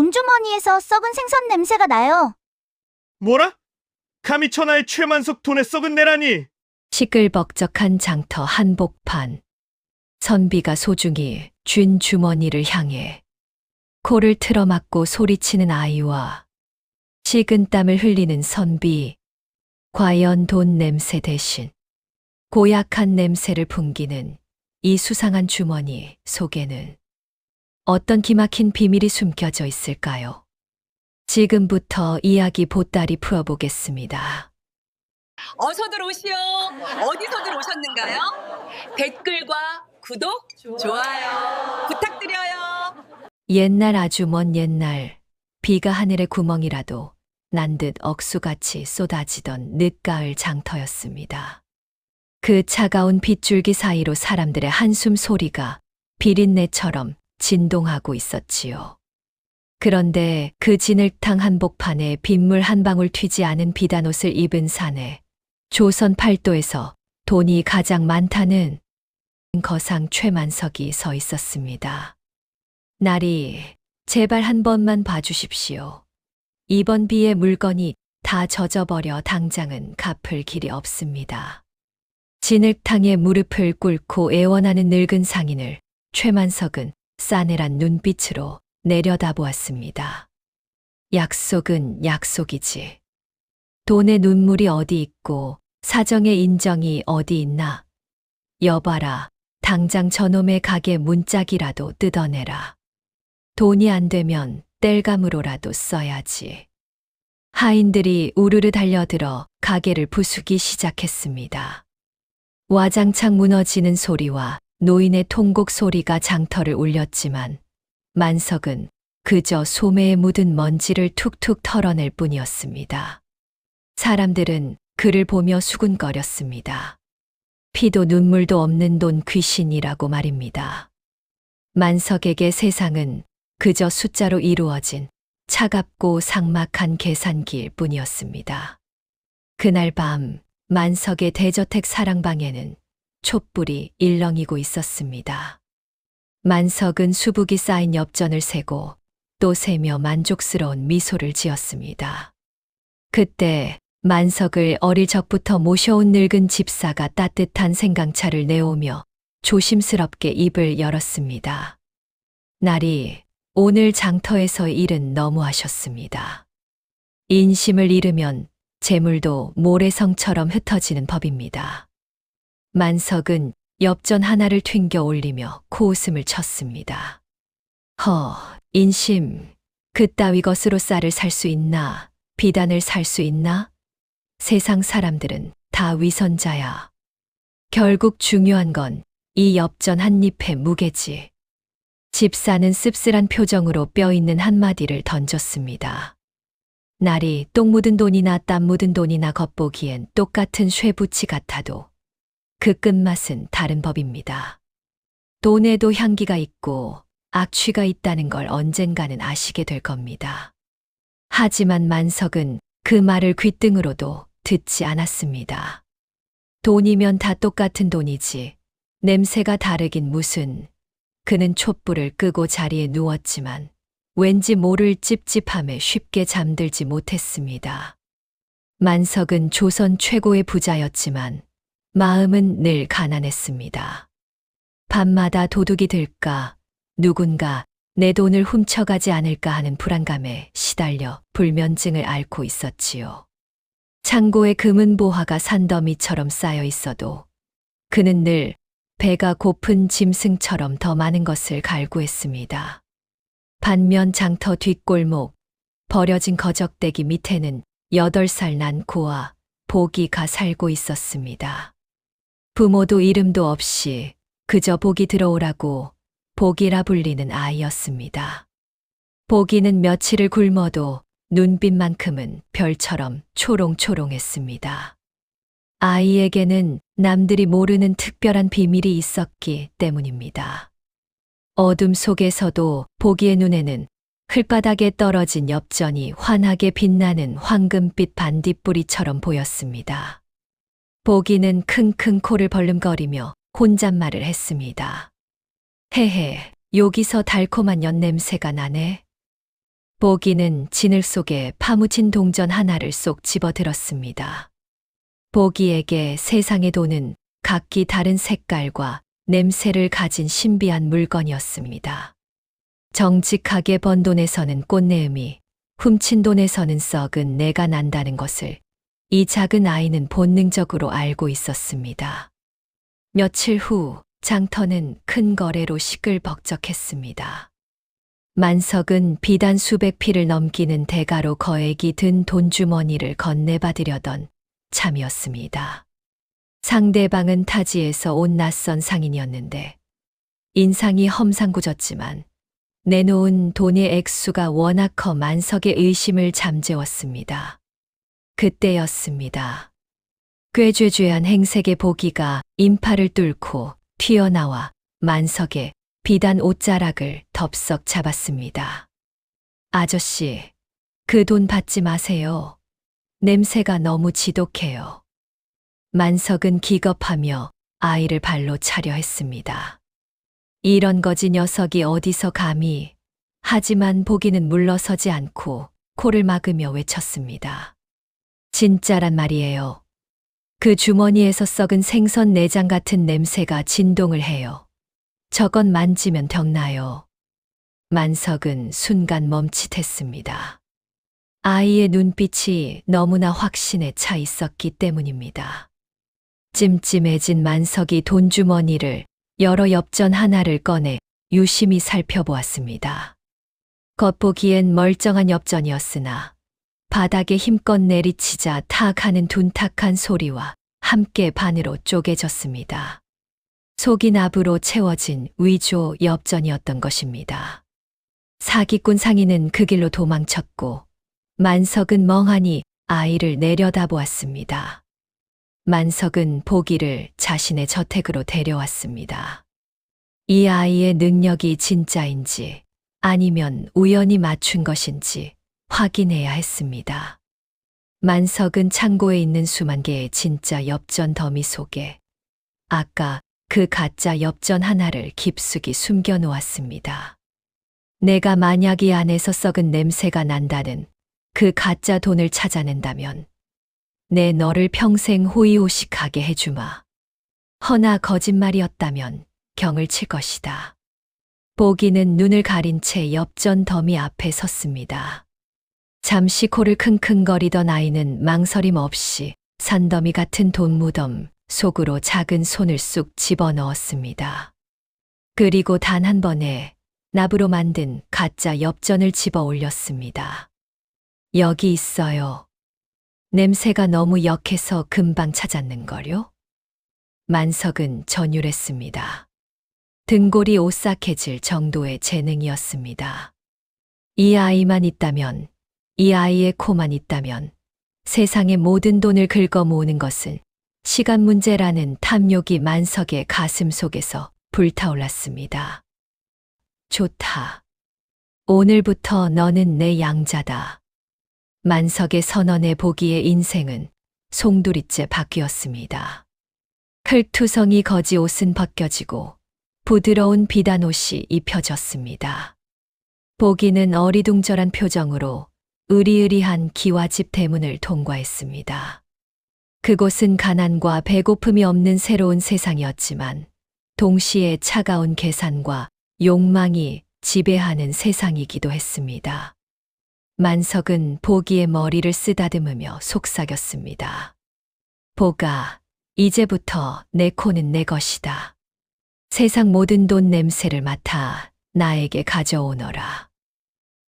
돈주머니에서 썩은 생선 냄새가 나요. 뭐라? 감히 천하의 최만석 돈에 썩은 내라니! 시끌벅적한 장터 한복판. 선비가 소중히 쥔 주머니를 향해 코를 틀어막고 소리치는 아이와 식은 땀을 흘리는 선비. 과연 돈 냄새 대신 고약한 냄새를 풍기는 이 수상한 주머니 속에는 어떤 기막힌 비밀이 숨겨져 있을까요? 지금부터 이야기 보따리 풀어보겠습니다. 어서들 오시오. 어디서들 오셨는가요? 댓글과 구독, 좋아요 부탁드려요. 옛날 아주 먼 옛날 비가 하늘의 구멍이라도 난 듯 억수같이 쏟아지던 늦가을 장터였습니다. 그 차가운 빗줄기 사이로 사람들의 한숨 소리가 비린내처럼 진동하고 있었지요. 그런데 그 진흙탕 한복판에 빗물 한 방울 튀지 않은 비단옷을 입은 사내, 조선 팔도에서 돈이 가장 많다는 거상 최만석이 서 있었습니다. 나리, 제발 한 번만 봐주십시오. 이번 비에 물건이 다 젖어버려 당장은 갚을 길이 없습니다. 진흙탕에 무릎을 꿇고 애원하는 늙은 상인을 최만석은 싸늘한 눈빛으로 내려다보았습니다. 약속은 약속이지. 돈의 눈물이 어디 있고 사정의 인정이 어디 있나. 여봐라, 당장 저놈의 가게 문짝이라도 뜯어내라. 돈이 안 되면 땔감으로라도 써야지. 하인들이 우르르 달려들어 가게를 부수기 시작했습니다. 와장창 무너지는 소리와 노인의 통곡 소리가 장터를 울렸지만 만석은 그저 소매에 묻은 먼지를 툭툭 털어낼 뿐이었습니다. 사람들은 그를 보며 수군거렸습니다. 피도 눈물도 없는 돈 귀신이라고 말입니다. 만석에게 세상은 그저 숫자로 이루어진 차갑고 삭막한 계산기일 뿐이었습니다. 그날 밤 만석의 대저택 사랑방에는 촛불이 일렁이고 있었습니다. 만석은 수북이 쌓인 엽전을 세고 또 세며 만족스러운 미소를 지었습니다. 그때 만석을 어릴 적부터 모셔온 늙은 집사가 따뜻한 생강차를 내오며 조심스럽게 입을 열었습니다. 나리, 오늘 장터에서의 일은 너무하셨습니다. 인심을 잃으면 재물도 모래성처럼 흩어지는 법입니다. 만석은 엽전 하나를 튕겨 올리며 코웃음을 쳤습니다. 인심, 그따위 것으로 쌀을 살 수 있나? 비단을 살 수 있나? 세상 사람들은 다 위선자야. 결국 중요한 건 이 엽전 한 잎의 무게지. 집사는 씁쓸한 표정으로 뼈 있는 한마디를 던졌습니다. 날이 똥 묻은 돈이나 땀 묻은 돈이나 겉보기엔 똑같은 쇠붙이 같아도 그 끝맛은 다른 법입니다. 돈에도 향기가 있고 악취가 있다는 걸 언젠가는 아시게 될 겁니다. 하지만 만석은 그 말을 귓등으로도 듣지 않았습니다. 돈이면 다 똑같은 돈이지. 냄새가 다르긴 무슨. 그는 촛불을 끄고 자리에 누웠지만 왠지 모를 찝찝함에 쉽게 잠들지 못했습니다. 만석은 조선 최고의 부자였지만 마음은 늘 가난했습니다. 밤마다 도둑이 들까, 누군가 내 돈을 훔쳐가지 않을까 하는 불안감에 시달려 불면증을 앓고 있었지요. 창고에 금은 보화가 산더미처럼 쌓여 있어도 그는 늘 배가 고픈 짐승처럼 더 많은 것을 갈구했습니다. 반면 장터 뒷골목, 버려진 거적대기 밑에는 8살 난 고아 보기가 살고 있었습니다. 부모도 이름도 없이 그저 복이 들어오라고 복이라 불리는 아이였습니다. 보기는 며칠을 굶어도 눈빛만큼은 별처럼 초롱초롱했습니다. 아이에게는 남들이 모르는 특별한 비밀이 있었기 때문입니다. 어둠 속에서도 보기의 눈에는 흘바닥에 떨어진 엽전이 환하게 빛나는 황금빛 반딧불이처럼 보였습니다. 보기는 킁킁 코를 벌름거리며 혼잣말을 했습니다. 헤헤, 여기서 달콤한 엿냄새가 나네. 보기는 진을 속에 파묻힌 동전 하나를 쏙 집어들었습니다. 보기에게 세상의 돈은 각기 다른 색깔과 냄새를 가진 신비한 물건이었습니다. 정직하게 번 돈에서는 꽃내음이, 훔친 돈에서는 썩은 내가 난다는 것을 이 작은 아이는 본능적으로 알고 있었습니다. 며칠 후 장터는 큰 거래로 시끌벅적했습니다. 만석은 비단 수백 피를 넘기는 대가로 거액이 든 돈주머니를 건네받으려던 참이었습니다. 상대방은 타지에서 온 낯선 상인이었는데 인상이 험상궂었지만 내놓은 돈의 액수가 워낙 커 만석의 의심을 잠재웠습니다. 그때였습니다. 꾀죄죄한 행색의 보기가 인파를 뚫고 튀어나와 만석의 비단 옷자락을 덥석 잡았습니다. 아저씨, 그 돈 받지 마세요. 냄새가 너무 지독해요. 만석은 기겁하며 아이를 발로 차려 했습니다. 이런 거지 녀석이 어디서 감히. 하지만 보기는 물러서지 않고 코를 막으며 외쳤습니다. 진짜란 말이에요. 그 주머니에서 썩은 생선 내장 같은 냄새가 진동을 해요. 저건 만지면 병나요. 만석은 순간 멈칫했습니다. 아이의 눈빛이 너무나 확신에 차 있었기 때문입니다. 찜찜해진 만석이 돈주머니를 열어 엽전 하나를 꺼내 유심히 살펴보았습니다. 겉보기엔 멀쩡한 엽전이었으나 바닥에 힘껏 내리치자 탁 하는 둔탁한 소리와 함께 반으로 쪼개졌습니다. 속이 나부로 채워진 위조 엽전이었던 것입니다. 사기꾼 상인은 그 길로 도망쳤고 만석은 멍하니 아이를 내려다보았습니다. 만석은 보기를 자신의 저택으로 데려왔습니다. 이 아이의 능력이 진짜인지 아니면 우연히 맞춘 것인지 확인해야 했습니다. 만석은 창고에 있는 수만 개의 진짜 엽전 더미 속에 아까 그 가짜 엽전 하나를 깊숙이 숨겨 놓았습니다. 내가 만약 이 안에서 썩은 냄새가 난다는 그 가짜 돈을 찾아낸다면 내 너를 평생 호의호식하게 해주마. 허나 거짓말이었다면 경을 칠 것이다. 보기는 눈을 가린 채 엽전 더미 앞에 섰습니다. 잠시 코를 킁킁거리던 아이는 망설임 없이 산더미 같은 돈무덤 속으로 작은 손을 쑥 집어넣었습니다. 그리고 단 한 번에 납으로 만든 가짜 엽전을 집어 올렸습니다. 여기 있어요. 냄새가 너무 역해서 금방 찾았는걸요? 만석은 전율했습니다. 등골이 오싹해질 정도의 재능이었습니다. 이 아이만 있다면, 이 아이의 코만 있다면 세상의 모든 돈을 긁어 모으는 것은 시간 문제라는 탐욕이 만석의 가슴 속에서 불타올랐습니다. 좋다. 오늘부터 너는 내 양자다. 만석의 선언에 보기의 인생은 송두리째 바뀌었습니다. 흙투성이 거지 옷은 벗겨지고 부드러운 비단 옷이 입혀졌습니다. 보기는 어리둥절한 표정으로 으리으리한 기와집 대문을 통과했습니다. 그곳은 가난과 배고픔이 없는 새로운 세상이었지만 동시에 차가운 계산과 욕망이 지배하는 세상이기도 했습니다. 만석은 보기의 머리를 쓰다듬으며 속삭였습니다. 보가, 이제부터 내 코는 내 것이다. 세상 모든 돈 냄새를 맡아 나에게 가져오너라.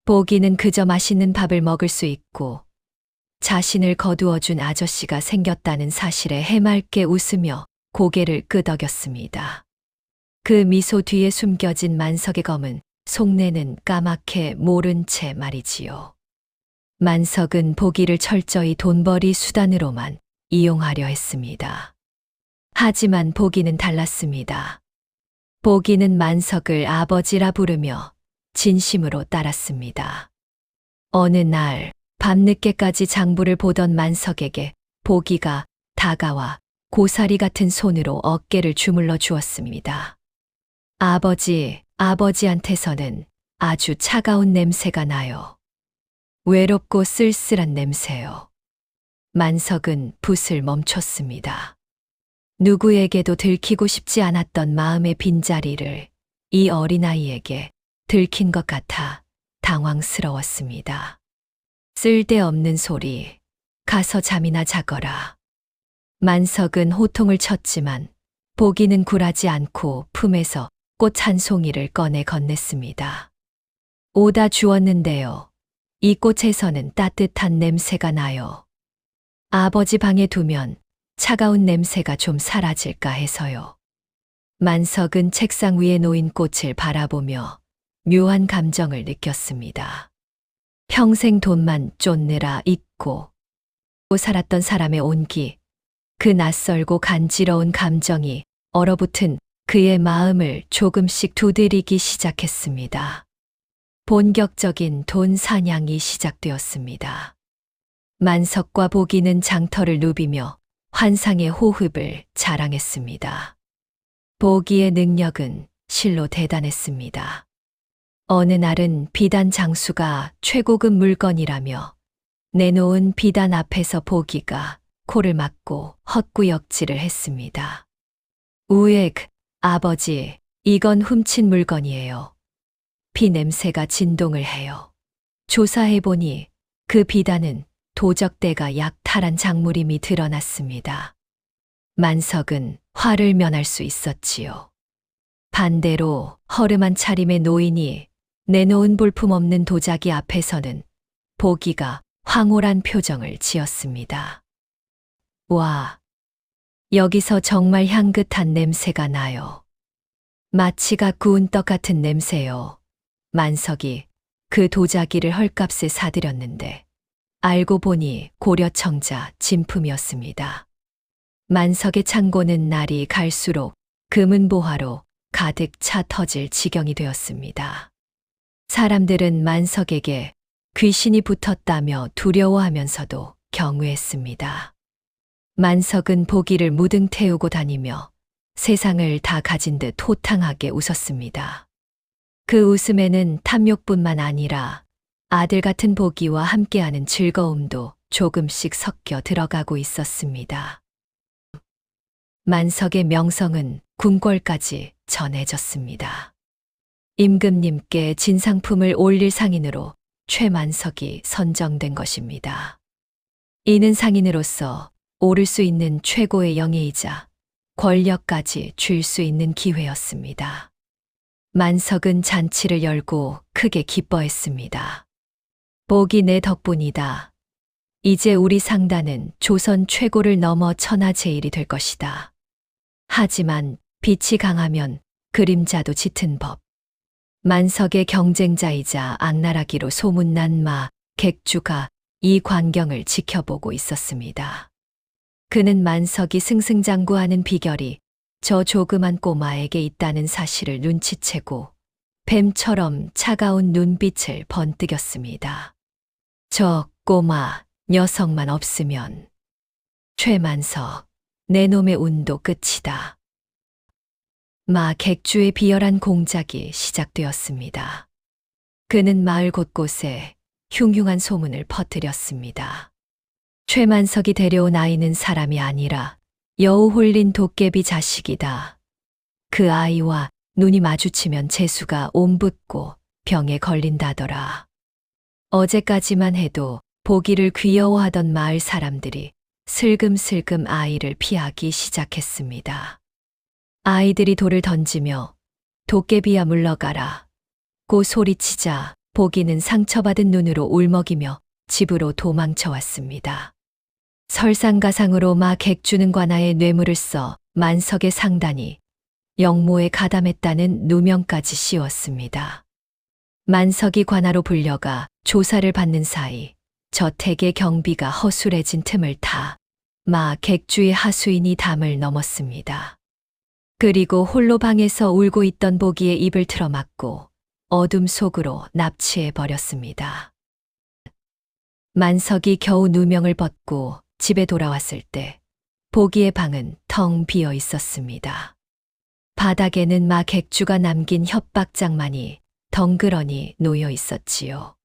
보기는 그저 맛있는 밥을 먹을 수 있고 자신을 거두어준 아저씨가 생겼다는 사실에 해맑게 웃으며 고개를 끄덕였습니다. 그 미소 뒤에 숨겨진 만석의 검은 속내는 까맣게 모른 채 말이지요. 만석은 보기를 철저히 돈벌이 수단으로만 이용하려 했습니다. 하지만 보기는 달랐습니다. 보기는 만석을 아버지라 부르며 진심으로 따랐습니다. 어느 날 밤늦게까지 장부를 보던 만석에게 보기가 다가와 고사리 같은 손으로 어깨를 주물러 주었습니다. 아버지한테서는 아주 차가운 냄새가 나요. 외롭고 쓸쓸한 냄새요. 만석은 붓을 멈췄습니다. 누구에게도 들키고 싶지 않았던 마음의 빈자리를 이 어린아이에게 들킨 것 같아 당황스러웠습니다. 쓸데없는 소리, 가서 잠이나 자거라. 만석은 호통을 쳤지만 보기는 굴하지 않고 품에서 꽃 한 송이를 꺼내 건넸습니다. 오다 주었는데요. 이 꽃에서는 따뜻한 냄새가 나요. 아버지 방에 두면 차가운 냄새가 좀 사라질까 해서요. 만석은 책상 위에 놓인 꽃을 바라보며 묘한 감정을 느꼈습니다. 평생 돈만 쫓느라 잊고 살았던 사람의 온기, 그 낯설고 간지러운 감정이 얼어붙은 그의 마음을 조금씩 두드리기 시작했습니다. 본격적인 돈 사냥이 시작되었습니다. 만석과 보기는 장터를 누비며 환상의 호흡을 자랑했습니다. 보기의 능력은 실로 대단했습니다. 어느 날은 비단 장수가 최고급 물건이라며 내놓은 비단 앞에서 보기가 코를 막고 헛구역질을 했습니다. 우엑, 아버지, 이건 훔친 물건이에요. 피 냄새가 진동을 해요. 조사해보니 그 비단은 도적대가 약탈한 작물임이 드러났습니다. 만석은 화를 면할 수 있었지요. 반대로 허름한 차림의 노인이 내놓은 볼품없는 도자기 앞에서는 보기가 황홀한 표정을 지었습니다. 와, 여기서 정말 향긋한 냄새가 나요. 마치가 구운 떡 같은 냄새요. 만석이 그 도자기를 헐값에 사들였는데 알고 보니 고려청자 진품이었습니다. 만석의 창고는 날이 갈수록 금은보화로 가득 차 터질 지경이 되었습니다. 사람들은 만석에게 귀신이 붙었다며 두려워하면서도 경외했습니다. 만석은 보기를 무등 태우고 다니며 세상을 다 가진 듯 호탕하게 웃었습니다. 그 웃음에는 탐욕뿐만 아니라 아들 같은 보기와 함께하는 즐거움도 조금씩 섞여 들어가고 있었습니다. 만석의 명성은 궁궐까지 전해졌습니다. 임금님께 진상품을 올릴 상인으로 최만석이 선정된 것입니다. 이는 상인으로서 오를 수 있는 최고의 영예이자 권력까지 줄 수 있는 기회였습니다. 만석은 잔치를 열고 크게 기뻐했습니다. 복이 내 덕분이다. 이제 우리 상단은 조선 최고를 넘어 천하제일이 될 것이다. 하지만 빛이 강하면 그림자도 짙은 법. 만석의 경쟁자이자 악랄하기로 소문난 마 객주가 이 광경을 지켜보고 있었습니다. 그는 만석이 승승장구하는 비결이 저 조그만 꼬마에게 있다는 사실을 눈치채고 뱀처럼 차가운 눈빛을 번뜩였습니다. 저 꼬마 녀석만 없으면 최만석, 내 놈의 운도 끝이다. 마 객주의 비열한 공작이 시작되었습니다. 그는 마을 곳곳에 흉흉한 소문을 퍼뜨렸습니다. 최만석이 데려온 아이는 사람이 아니라 여우 홀린 도깨비 자식이다. 그 아이와 눈이 마주치면 재수가 옴붙고 병에 걸린다더라. 어제까지만 해도 보기를 귀여워하던 마을 사람들이 슬금슬금 아이를 피하기 시작했습니다. 아이들이 돌을 던지며 도깨비야 물러가라 고 소리치자 보기는 상처받은 눈으로 울먹이며 집으로 도망쳐 왔습니다. 설상가상으로 마 객주는 관아에 뇌물을 써 만석의 상단이 영모에 가담했다는 누명까지 씌웠습니다. 만석이 관아로 불려가 조사를 받는 사이 저택의 경비가 허술해진 틈을 타 마 객주의 하수인이 담을 넘었습니다. 그리고 홀로 방에서 울고 있던 보기의 입을 틀어막고 어둠 속으로 납치해 버렸습니다. 만석이 겨우 누명을 벗고 집에 돌아왔을 때 보기의 방은 텅 비어 있었습니다. 바닥에는 마 객주가 남긴 협박장만이 덩그러니 놓여 있었지요.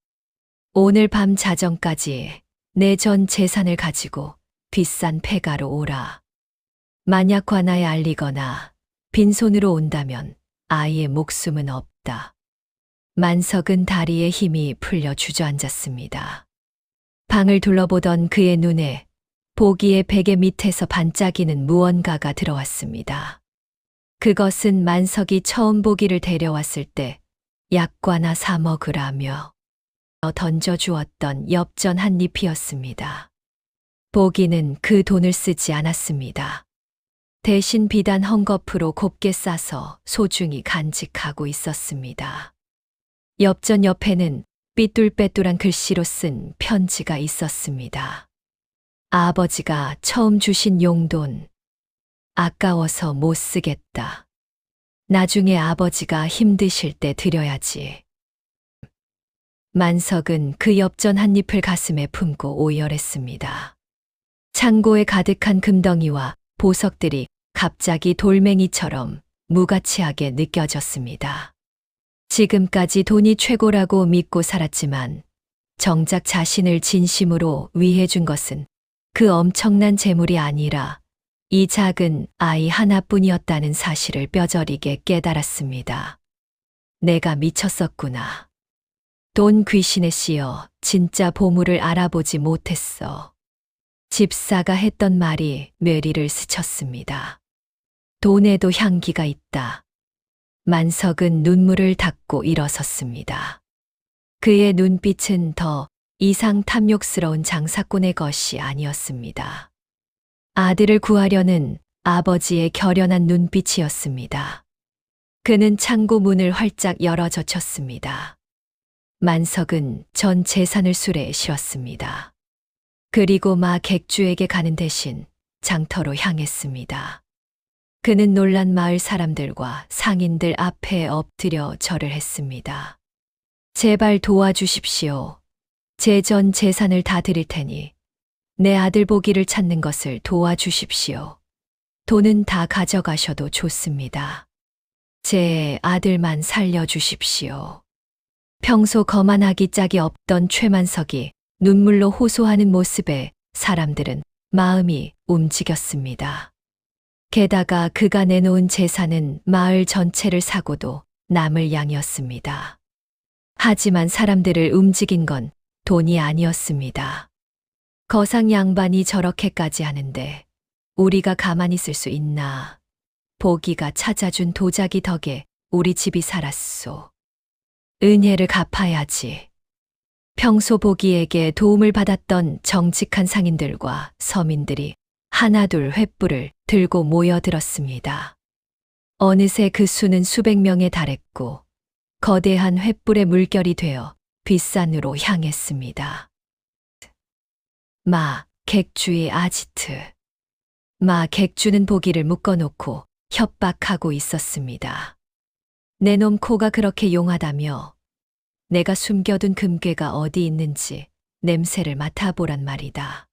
오늘 밤 자정까지 내 전 재산을 가지고 비싼 폐가로 오라. 만약 관아에 알리거나 빈손으로 온다면 아이의 목숨은 없다. 만석은 다리에 힘이 풀려 주저앉았습니다. 방을 둘러보던 그의 눈에 보기의 베개 밑에서 반짝이는 무언가가 들어왔습니다. 그것은 만석이 처음 보기를 데려왔을 때 약과나 사 먹으라며 던져주었던 엽전 한 잎이었습니다. 보기는 그 돈을 쓰지 않았습니다. 대신 비단 헝겊으로 곱게 싸서 소중히 간직하고 있었습니다. 엽전 옆에는 삐뚤빼뚤한 글씨로 쓴 편지가 있었습니다. 아버지가 처음 주신 용돈, 아까워서 못 쓰겠다. 나중에 아버지가 힘드실 때 드려야지. 만석은 그 엽전 한 잎을 가슴에 품고 오열했습니다. 창고에 가득한 금덩이와 보석들이 갑자기 돌멩이처럼 무가치하게 느껴졌습니다. 지금까지 돈이 최고라고 믿고 살았지만 정작 자신을 진심으로 위해준 것은 그 엄청난 재물이 아니라 이 작은 아이 하나뿐이었다는 사실을 뼈저리게 깨달았습니다. 내가 미쳤었구나. 돈 귀신에 씌여 진짜 보물을 알아보지 못했어. 집사가 했던 말이 뇌리를 스쳤습니다. 돈에도 향기가 있다. 만석은 눈물을 닦고 일어섰습니다. 그의 눈빛은 더 이상 탐욕스러운 장사꾼의 것이 아니었습니다. 아들을 구하려는 아버지의 결연한 눈빛이었습니다. 그는 창고 문을 활짝 열어 젖혔습니다. 만석은 전 재산을 수레에 씌웠습니다. 그리고 마 객주에게 가는 대신 장터로 향했습니다. 그는 놀란 마을 사람들과 상인들 앞에 엎드려 절을 했습니다. 제발 도와주십시오. 제 전 재산을 다 드릴 테니 내 아들 보기를 찾는 것을 도와주십시오. 돈은 다 가져가셔도 좋습니다. 제 아들만 살려주십시오. 평소 거만하기 짝이 없던 최만석이 눈물로 호소하는 모습에 사람들은 마음이 움직였습니다. 게다가 그가 내놓은 재산은 마을 전체를 사고도 남을 양이었습니다. 하지만 사람들을 움직인 건 돈이 아니었습니다. 거상 양반이 저렇게까지 하는데 우리가 가만히 있을 수 있나. 보기가 찾아준 도자기 덕에 우리 집이 살았소. 은혜를 갚아야지. 평소 보기에게 도움을 받았던 정직한 상인들과 서민들이 하나둘 횃불을 들고 모여들었습니다. 어느새 그 수는 수백 명에 달했고 거대한 횃불의 물결이 되어 뒷산으로 향했습니다. 마 객주의 아지트. 마 객주는 보기를 묶어놓고 협박하고 있었습니다. 내 놈 코가 그렇게 용하다며 내가 숨겨둔 금괴가 어디 있는지 냄새를 맡아보란 말이다.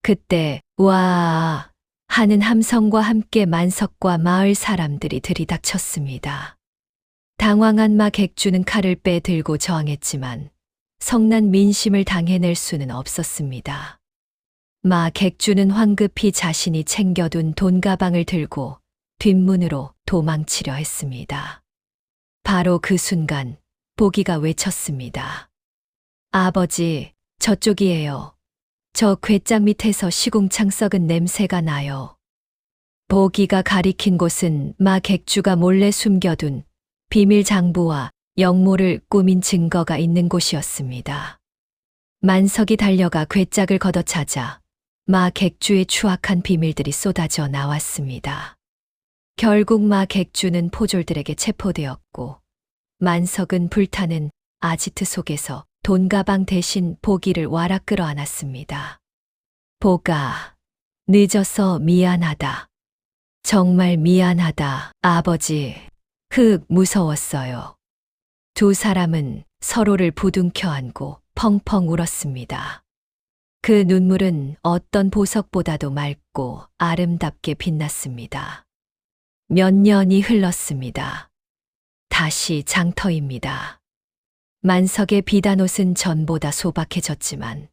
그때 와 하는 함성과 함께 만석과 마을 사람들이 들이닥쳤습니다. 당황한 마 객주는 칼을 빼들고 저항했지만 성난 민심을 당해낼 수는 없었습니다. 마 객주는 황급히 자신이 챙겨둔 돈가방을 들고 뒷문으로 도망치려 했습니다. 바로 그 순간 보기가 외쳤습니다. 아버지, 저쪽이에요. 저 궤장 밑에서 시궁창 썩은 냄새가 나요. 보기가 가리킨 곳은 마 객주가 몰래 숨겨둔 비밀 장부와 영모를 꾸민 증거가 있는 곳이었습니다. 만석이 달려가 궤짝을 걷어차자 마 객주의 추악한 비밀들이 쏟아져 나왔습니다. 결국 마 객주는 포졸들에게 체포되었고 만석은 불타는 아지트 속에서 돈가방 대신 보기를 와락 끌어안았습니다. 보가, 늦어서 미안하다. 정말 미안하다, 아버지. 무서웠어요. 두 사람은 서로를 부둥켜 안고 펑펑 울었습니다. 그 눈물은 어떤 보석보다도 맑고 아름답게 빛났습니다. 몇 년이 흘렀습니다. 다시 장터입니다. 만석의 비단옷은 전보다 소박해졌지만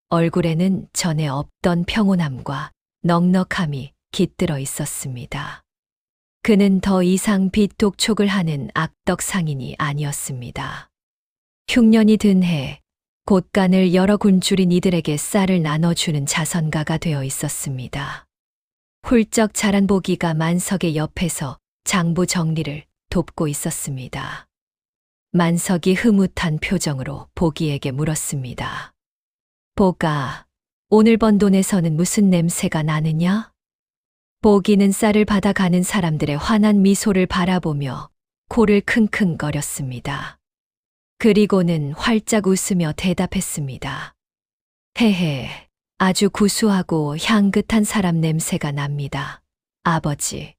얼굴에는 전에 없던 평온함과 넉넉함이 깃들어 있었습니다. 그는 더 이상 빚독촉을 하는 악덕 상인이 아니었습니다. 흉년이 든 해, 곳간을 여러 군줄인 이들에게 쌀을 나눠주는 자선가가 되어 있었습니다. 훌쩍 자란 보기가 만석의 옆에서 장부 정리를 돕고 있었습니다. 만석이 흐뭇한 표정으로 보기에게 물었습니다. 보가, 오늘 번 돈에서는 무슨 냄새가 나느냐? 보기는 쌀을 받아가는 사람들의 환한 미소를 바라보며 코를 킁킁거렸습니다. 그리고는 활짝 웃으며 대답했습니다. 헤헤, 아주 구수하고 향긋한 사람 냄새가 납니다. 아버지.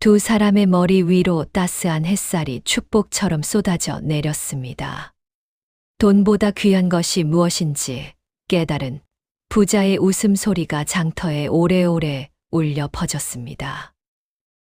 두 사람의 머리 위로 따스한 햇살이 축복처럼 쏟아져 내렸습니다. 돈보다 귀한 것이 무엇인지 깨달은 부자의 웃음소리가 장터에 오래오래 울려 퍼졌습니다.